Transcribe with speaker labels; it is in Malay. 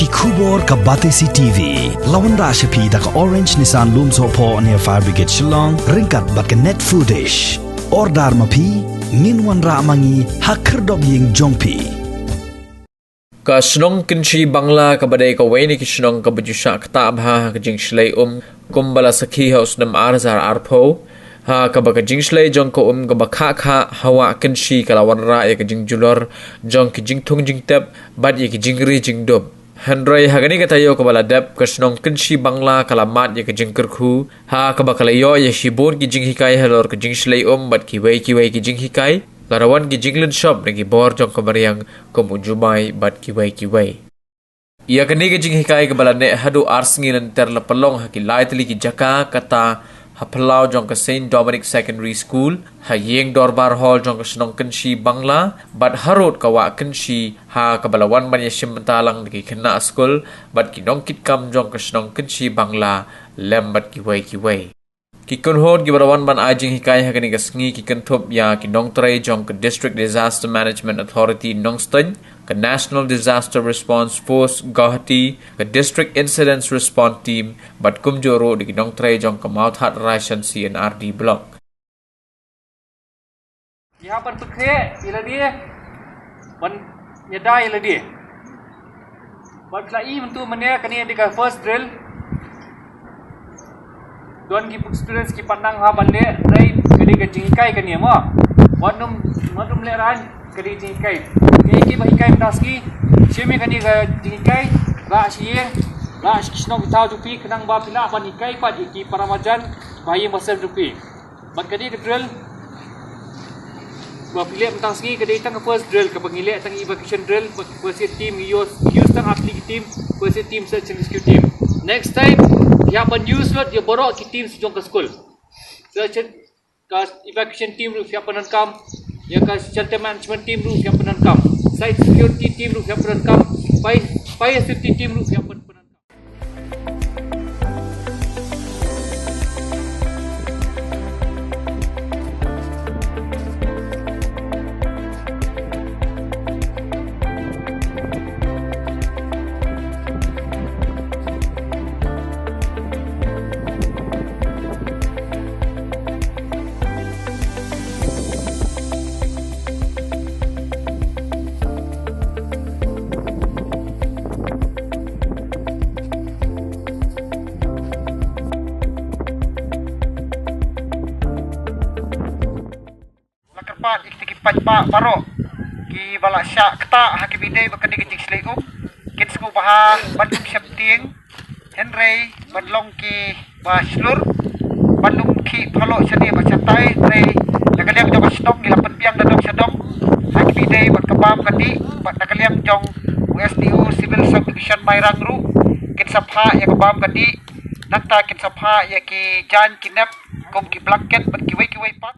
Speaker 1: Kubor ka Batesi TV. Lawan ra shapi da ka Orange Nissan Loom Sopo near Fire Brigade Shnong. Ringkat bat ka net footage. Ordar mapi minwan ra mangi hakerdog ying jongpi.
Speaker 2: Ka Shnong Kynshi Bangla ka badai ka Kiwei ki Shnong ka bajusha Ktah bha ka Jingshlei kumbala sakhi ha usnam arzar arpo ha ka ba ka Jingshlei jong ka ka ba kha hawa Kynshi ka lawan ra ya ka jingjulor jong ki jingthung jingtep bad ya ki jingri jingdob Handrai hagani ka tayo ka bala dep ka Shnong Kynshi Bangla kalamat ya ka jingkerkhu ha ka ba kalayo ya shibor ki Jinghikai Halor ka Jingshlei bad Kiwei ki Jinghikai larawan ki Jinglen shop nagi bor jong kamariang kumujumai bat Kiwei. Ia kini ke Jinghikai ke balane hadu arsngilan terla pelong haki laitli ki jaka kata hapelau jong ke Saint Dominic Secondary School ha yeng dorbar hall jong ke Shnong Kynshi Bangla bat harut kawa Kynshi ha kabalawan man yashim mentalang nagi kena school bat kinong kitkam jong ke Shnong Kynshi Bangla lem bat Kiwei. Kikun hod gibarawan ban Jinghikai hakani gasngi kikan thop ya kinong tray jong ke District Disaster Management Authority Nongstun ke National Disaster Response Force Guwahati ke District Incidents Response Team bat kumjoro di kinong tray jong ke Mount Hat Ration CNRD block.
Speaker 3: यहाँ पर तुखे इला dia ban nyedai ila dia bat lai mentu mania kani di first drill don ki experience ki pandang ha balle rai kadi ke Jinghikai kani mo wanum le ran kadi Jinghikai ki bahikai taski sheme kani ke Jinghikai ra shiye ra Shnong tau jupi kenang ba pila ban ikai pat ki paramajan bayi masal jupi bat kadi ke drill ba pila taski kadi tang first drill ke pengilek tang evacuation drill first team use tang atli team first team search and rescue team next time ya ban use lot ya borok ki team sejong ke school search ka evacuation team ru siap penankam ya ka shelter management team ru siap penankam site security team ru siap penankam fire safety team ru siap penankam pat iki pa paro ki bala sya Ktah haki bidai bakani ke Jingshlei kit sku baha bandung syapting henrei badlong ki baslur bandung ki phalo chani bachatai re nakaliam jong Shnong gilapan piang dadong sadong haki bidai bakabam kadi bat nakaliam jong USDU Civil Subdivision Mairang ru kit sapha ya kabam kadi nakta kit sapha ya ki jan kinap kom ki blanket bat Kiwei pak